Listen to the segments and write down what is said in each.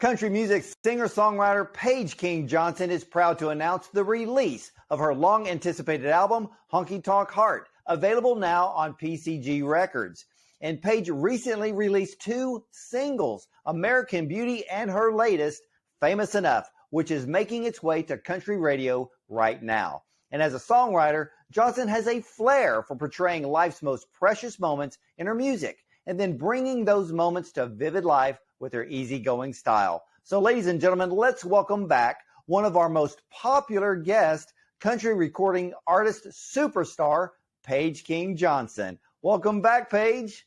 Country music singer-songwriter Paige King Johnson is proud to announce the release of her long-anticipated album, Honky Tonk Heart, available now on PCG Records. And Paige recently released two singles, American Beauty and her latest, Famous Enough, which is making its way to country radio right now. And as a songwriter, Johnson has a flair for portraying life's most precious moments in her music and then bringing those moments to vivid life with her easygoing style. So ladies and gentlemen, let's welcome back one of our most popular guests, country recording artist superstar, Paige King Johnson. Welcome back, Paige.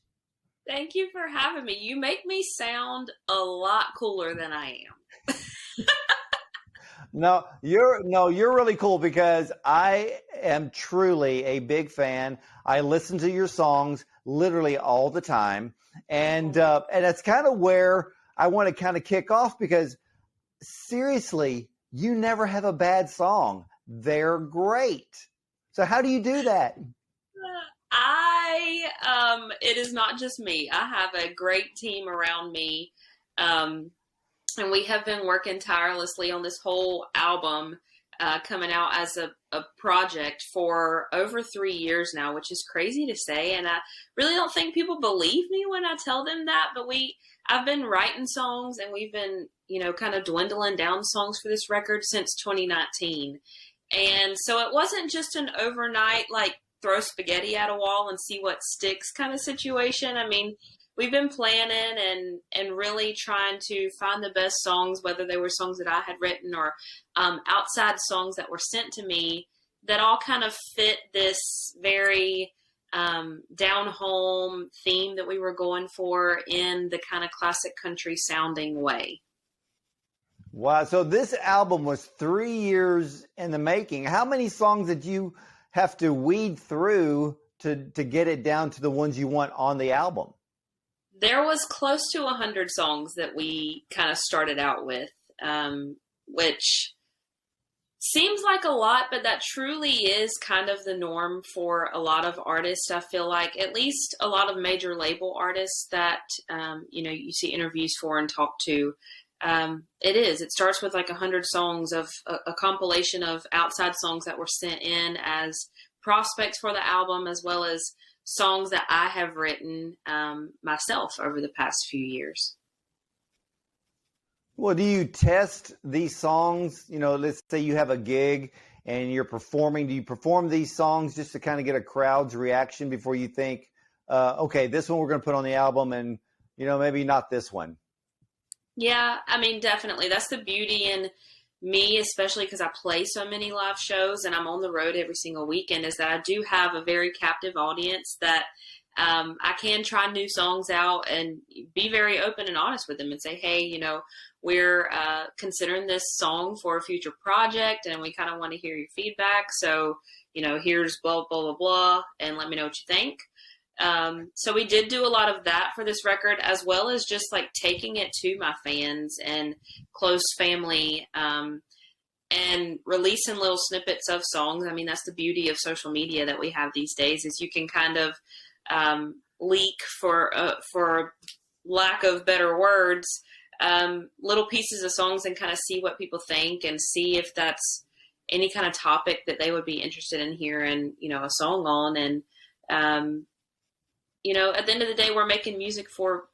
Thank you for having me. You make me sound a lot cooler than I am. No, you're really cool because I am truly a big fan. I listen to your songs literally all the time. And that's kind of where I want to kind of kick off because seriously, you never have a bad song. They're great. So how do you do that? It is not just me. I have a great team around me. And we have been working tirelessly on this whole album coming out as a project for over 3 years now, which is crazy to say. And I really don't think people believe me when I tell them that, but I've been writing songs and we've been, kind of dwindling down songs for this record since 2019. And so it wasn't just an overnight, like throw spaghetti at a wall and see what sticks kind of situation. I mean, we've been planning and really trying to find the best songs, whether they were songs that I had written or outside songs that were sent to me that all kind of fit this very down home theme that we were going for in the kind of classic country sounding way. Wow. So this album was 3 years in the making. How many songs did you have to weed through to get it down to the ones you want on the album? There was close to 100 songs that we kind of started out with, which seems like a lot, but that truly is kind of the norm for a lot of artists. I feel like at least a lot of major label artists that, you see interviews for and talk to. It starts with like 100 songs of a compilation of outside songs that were sent in as prospects for the album, as well as songs that I have written myself over the past few years. Well, do you test these songs? Let's say you have a gig and you're performing. Do you perform these songs just to kind of get a crowd's reaction before you think, okay, this one we're going to put on the album and, maybe not this one? Yeah, I mean, definitely. That's the beauty in me, especially because I play so many live shows and I'm on the road every single weekend, is that I do have a very captive audience that I can try new songs out and be very open and honest with them and say, hey, we're considering this song for a future project and we kind of want to hear your feedback. So, here's blah, blah, blah, blah, and let me know what you think. So we did do a lot of that for this record, as well as just like taking it to my fans and close family, and releasing little snippets of songs. I mean, that's the beauty of social media that we have these days, is you can kind of leak, for lack of better words, little pieces of songs and kind of see what people think and see if that's any kind of topic that they would be interested in hearing, a song on. And, at the end of the day, we're making music for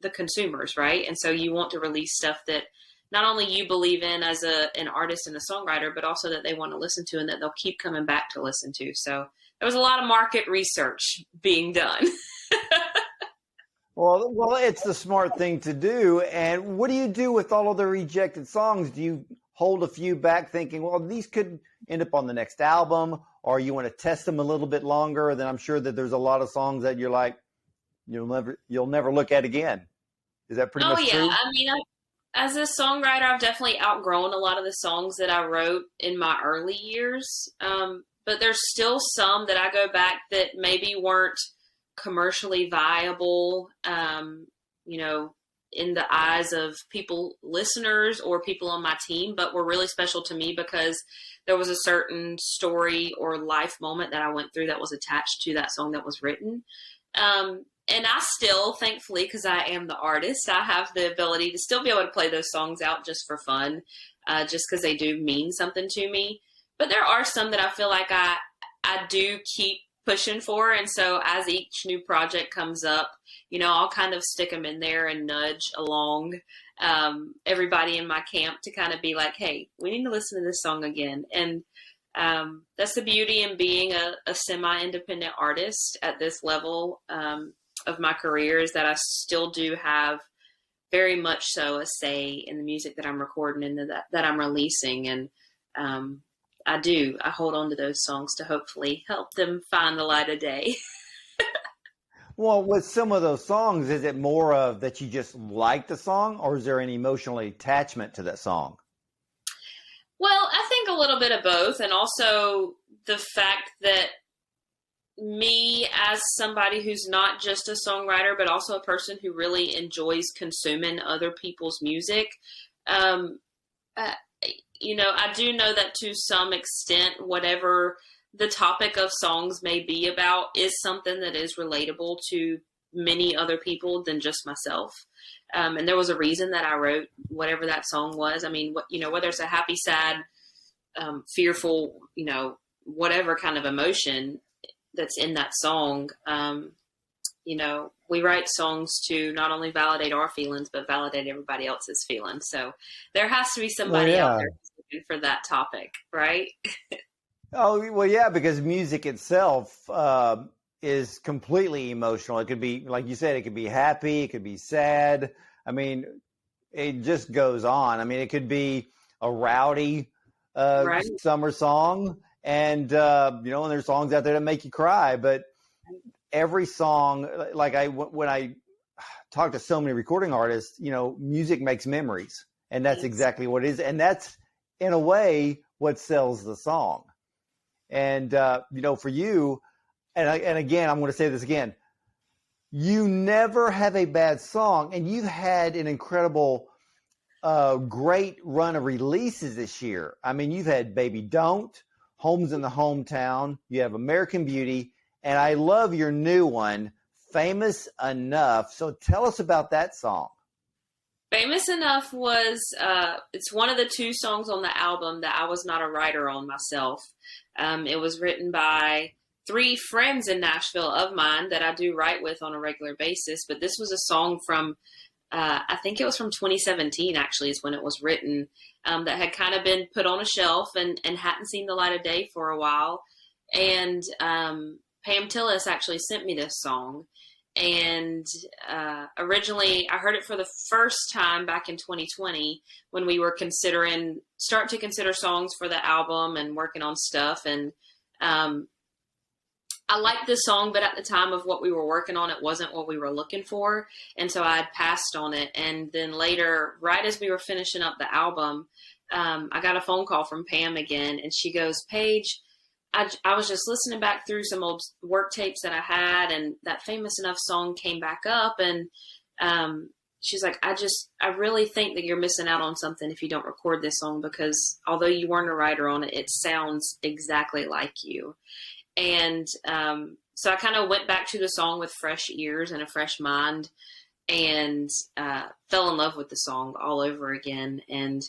the consumers, right? And so you want to release stuff that not only you believe in as an artist and a songwriter, but also that they want to listen to and that they'll keep coming back to listen to. So there was a lot of market research being done. Well, it's the smart thing to do. And what do you do with all of the rejected songs? Do you hold a few back thinking, well, these could end up on the next album, or you want to test them a little bit longer? Then I'm sure that there's a lot of songs that you're like, you'll never look at again. Is that pretty much true? Oh, yeah. I mean, as a songwriter, I've definitely outgrown a lot of the songs that I wrote in my early years. But there's still some that I go back that maybe weren't commercially viable, in the eyes of listeners or people on my team, but were really special to me because there was a certain story or life moment that I went through that was attached to that song that was written. And I still, thankfully, because I am the artist, I have the ability to still be able to play those songs out just for fun, just because they do mean something to me. But there are some that I feel like I do keep pushing for. And so as each new project comes up, I'll kind of stick them in there and nudge along everybody in my camp to kind of be like, hey, we need to listen to this song again. And that's the beauty in being a semi-independent artist at this level of my career, is that I still do have very much so a say in the music that I'm recording and that I'm releasing. And I hold on to those songs to hopefully help them find the light of day. Well, with some of those songs, is it more of that you just like the song, or is there an emotional attachment to that song? Well, I think a little bit of both, and also the fact that me, as somebody who's not just a songwriter, but also a person who really enjoys consuming other people's music, I do know that to some extent, whatever the topic of songs may be about is something that is relatable to many other people than just myself. And there was a reason that I wrote whatever that song was. I mean, whether it's a happy, sad, fearful, whatever kind of emotion that's in that song, we write songs to not only validate our feelings, but validate everybody else's feelings. So there has to be somebody out there who's looking for that topic, right? Oh, well, yeah, because music itself is completely emotional. It could be, like you said, it could be happy, it could be sad. I mean, it just goes on. I mean, it could be a rowdy summer song, and there's songs out there that make you cry. But every song, when I talk to so many recording artists, music makes memories, and that's exactly what it is. And that's, in a way, what sells the song. And, for you, and again, I'm going to say this again, you never have a bad song, and you've had an incredible, great run of releases this year. I mean, you've had Baby Don't, Homes in the Hometown, you have American Beauty, and I love your new one, Famous Enough. So tell us about that song. Famous Enough was, it's one of the 2 songs on the album that I was not a writer on myself. It was written by 3 friends in Nashville of mine that I do write with on a regular basis. But this was a song from, I think it was from 2017, actually, is when it was written, that had kind of been put on a shelf and hadn't seen the light of day for a while. And Pam Tillis actually sent me this song. And originally I heard it for the first time back in 2020 when we were start to consider songs for the album and working on stuff. And I liked the song, but at the time of what we were working on, it wasn't what we were looking for. And so I had passed on it. And then later, right as we were finishing up the album, I got a phone call from Pam again, and she goes, Paige, I was just listening back through some old work tapes that I had, and that Famous Enough song came back up. And she's like, I really think that you're missing out on something if you don't record this song, because although you weren't a writer on it, it sounds exactly like you. And so I kind of went back to the song with fresh ears and a fresh mind, and fell in love with the song all over again. And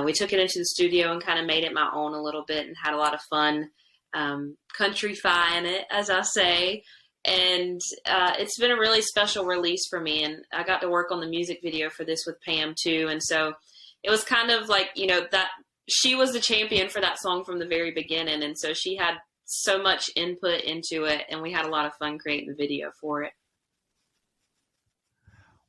we took it into the studio and kind of made it my own a little bit and had a lot of fun country-fying it, as I say. And it's been a really special release for me. And I got to work on the music video for this with Pam too. And so it was kind of like, that she was the champion for that song from the very beginning. And so she had so much input into it, and we had a lot of fun creating the video for it.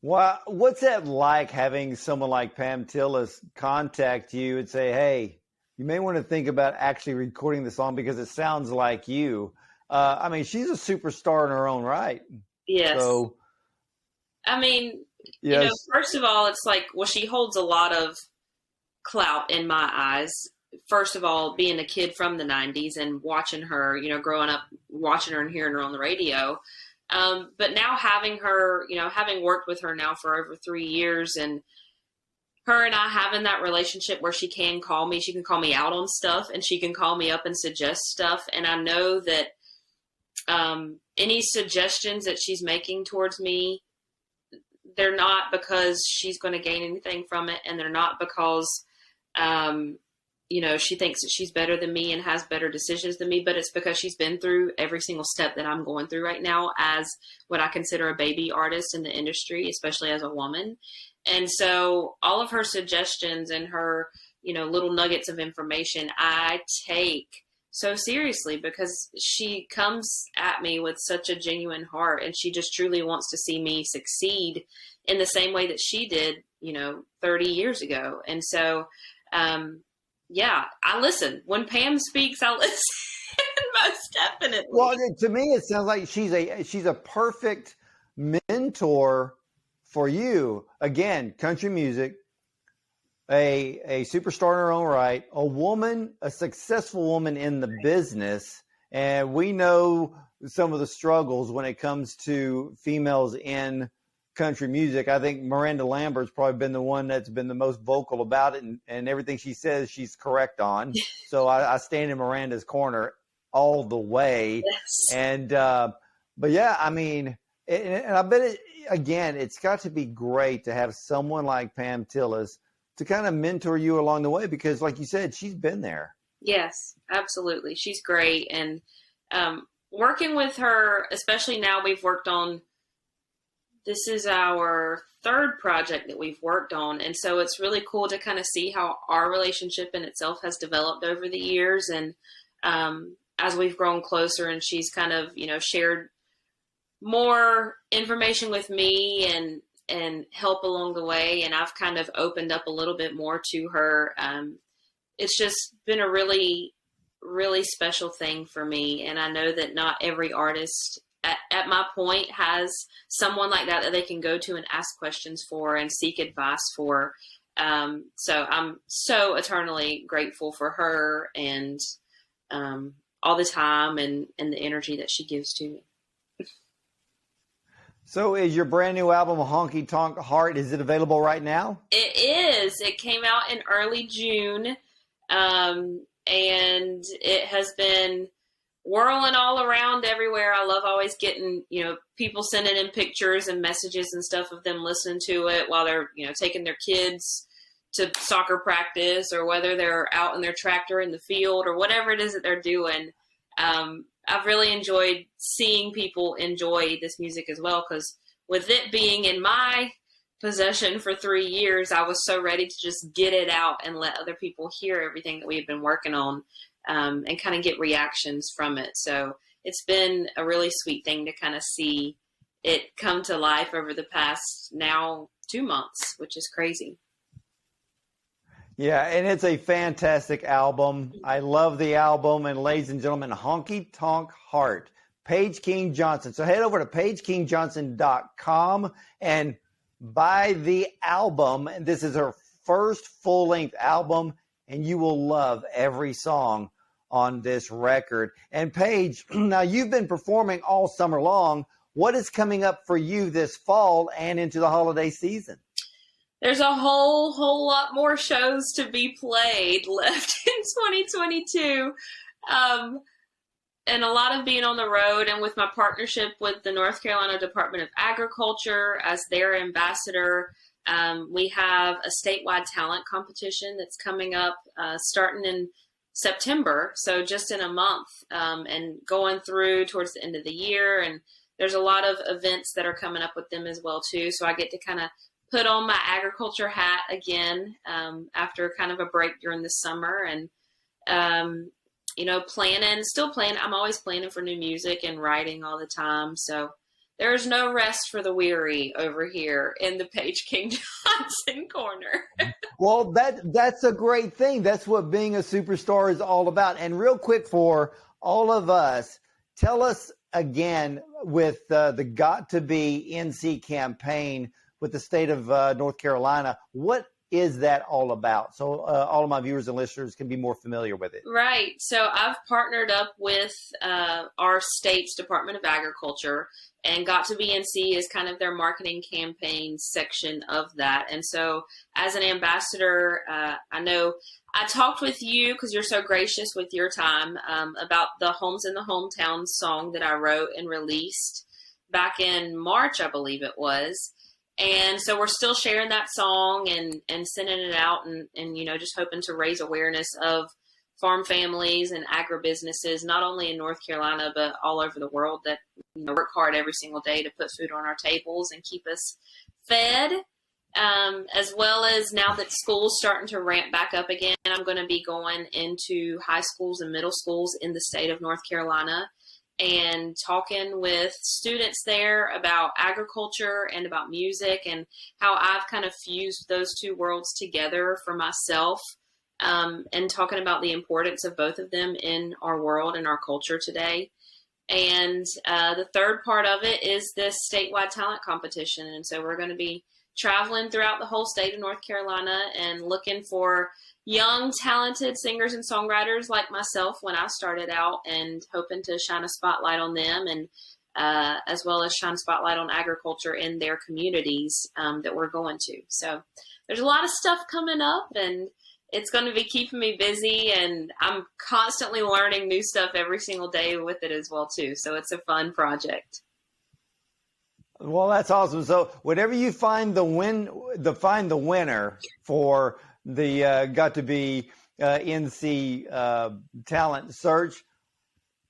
Well, what's that like, having someone like Pam Tillis contact you and say, hey, you may want to think about actually recording the song because it sounds like you? I mean, she's a superstar in her own right. Yes. So, I mean, yes. First of all, it's like, well, she holds a lot of clout in my eyes. First of all, being a kid from the 90s and watching her, growing up, watching her and hearing her on the radio. But now having her, having worked with her now for over 3 years, and her and I having that relationship where she can call me out on stuff, and she can call me up and suggest stuff. And I know that Any suggestions that she's making towards me, they're not because she's going to gain anything from it, and they're not because, she thinks that she's better than me and has better decisions than me, but it's because she's been through every single step that I'm going through right now as what I consider a baby artist in the industry, especially as a woman. And so all of her suggestions and her, little nuggets of information, I take so seriously because she comes at me with such a genuine heart, and she just truly wants to see me succeed in the same way that she did, 30 years ago. And so, I listen. When Pam speaks, I listen. Most definitely. Well, to me, it sounds like she's a perfect mentor for you. Again, country music, a superstar in her own right, a woman, a successful woman in the business. And we know some of the struggles when it comes to females in country music. I think Miranda Lambert's probably been the one that's been the most vocal about it, and everything she says, she's correct on. So I stand in Miranda's corner all the way. Yes. And, but yeah, I mean, and I bet it's got to be great to have someone like Pam Tillis to kind of mentor you along the way, because like you said, she's been there. Yes, absolutely. She's great. And working with her, especially now this is our third project that we've worked on. And so it's really cool to kind of see how our relationship in itself has developed over the years. And as we've grown closer, and she's kind of, shared more information with me and help along the way. And I've kind of opened up a little bit more to her. It's just been a really, really special thing for me. And I know that not every artist at my point has someone like that they can go to and ask questions for and seek advice for. So I'm so eternally grateful for her and all the time and the energy that she gives to me. So is your brand new album, Honky Tonk Heart, is it available right now? It is. It came out in early June, and it has been whirling all around everywhere. I love always getting, people sending in pictures and messages and stuff of them listening to it while they're, taking their kids to soccer practice, or whether they're out in their tractor in the field, or whatever it is that they're doing. I've really enjoyed seeing people enjoy this music as well, because with it being in my possession for 3 years, I was so ready to just get it out and let other people hear everything that we've been working on, and kind of get reactions from it. So it's been a really sweet thing to kind of see it come to life over the past now 2 months, which is crazy. Yeah, and it's a fantastic album. I love the album. And ladies and gentlemen, Honky Tonk Heart, Paige King Johnson. So head over to PaigeKingJohnson.com and buy the album. This is her first full-length album, and you will love every song on this record. And Paige, now you've been performing all summer long. What is coming up for you this fall and into the holiday season? There's a whole lot more shows to be played left in 2022. And a lot of being on the road, and with my partnership with the North Carolina Department of Agriculture as their ambassador. We have a statewide talent competition that's coming up starting in September, so just in a month, and going through towards the end of the year. And there's a lot of events that are coming up with them as well, too. So I get to kind of put on my agriculture hat again after kind of a break during the summer, and still planning. I'm always planning for new music and writing all the time. So there's no rest for the weary over here in the Paige King Johnson corner. Well, that's a great thing. That's what being a superstar is all about. And real quick for all of us, tell us again with the Got to Be NC campaign with the state of North Carolina, what is that all about? So all of my viewers and listeners can be more familiar with it. Right. So I've partnered up with our state's Department of Agriculture and got to be and see as kind of their marketing campaign section of that. And so as an ambassador, I know I talked with you because you're so gracious with your time about the Homes in the Hometown song that I wrote and released back in March, I believe it was. And so we're still sharing that song and sending it out and you know, just hoping to raise awareness of farm families and agribusinesses, not only in North Carolina, but all over the world that, you know, work hard every single day to put food on our tables and keep us fed. As well as now that school's starting to ramp back up again, I'm going to be going into high schools and middle schools in the state of North Carolina and talking with students there about agriculture and about music and how I've kind of fused those two worlds together for myself, and talking about the importance of both of them in our world and our culture today. And the third part of it is this statewide talent competition. And so we're going to be traveling throughout the whole state of North Carolina and looking for young, talented singers and songwriters like myself when I started out, and hoping to shine a spotlight on them, and as well as shine a spotlight on agriculture in their communities that we're going to. So there's a lot of stuff coming up, and it's going to be keeping me busy, and I'm constantly learning new stuff every single day with it as well too. So it's a fun project. Well, that's awesome. So whenever you find the winner for the Got to Be NC talent search,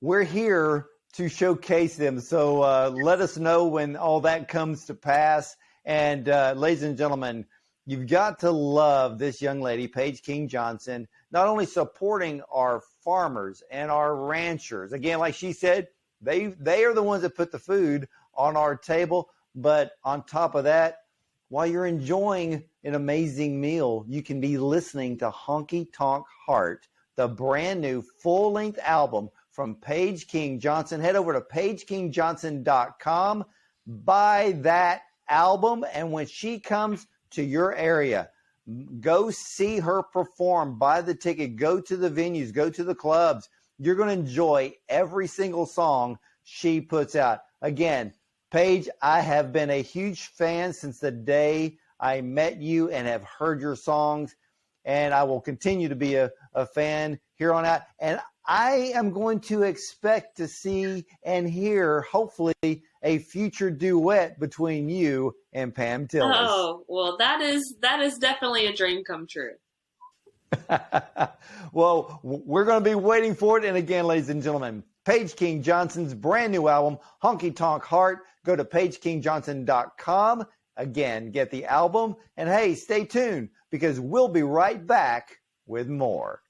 we're here to showcase them. So let us know when all that comes to pass. And ladies and gentlemen, you've got to love this young lady, Paige King Johnson, not only supporting our farmers and our ranchers. Again, like she said, they are the ones that put the food on our table. But on top of that, while you're enjoying an amazing meal, you can be listening to Honky Tonk Heart, the brand new full-length album from Paige King Johnson. Head over to PaigeKingJohnson.com, buy that album, and when she comes to your area, go see her perform, buy the ticket, go to the venues, go to the clubs. You're going to enjoy every single song she puts out. Again, Paige, I have been a huge fan since the day I met you and have heard your songs, and I will continue to be a fan here on out. And I am going to expect to see and hear, hopefully, a future duet between you and Pam Tillis. Oh, well, that is definitely a dream come true. Well, we're going to be waiting for it. And again, ladies and gentlemen, Paige King Johnson's brand new album, Honky Tonk Heart. Go to PaigeKingJohnson.com. Again, get the album. And hey, stay tuned because we'll be right back with more.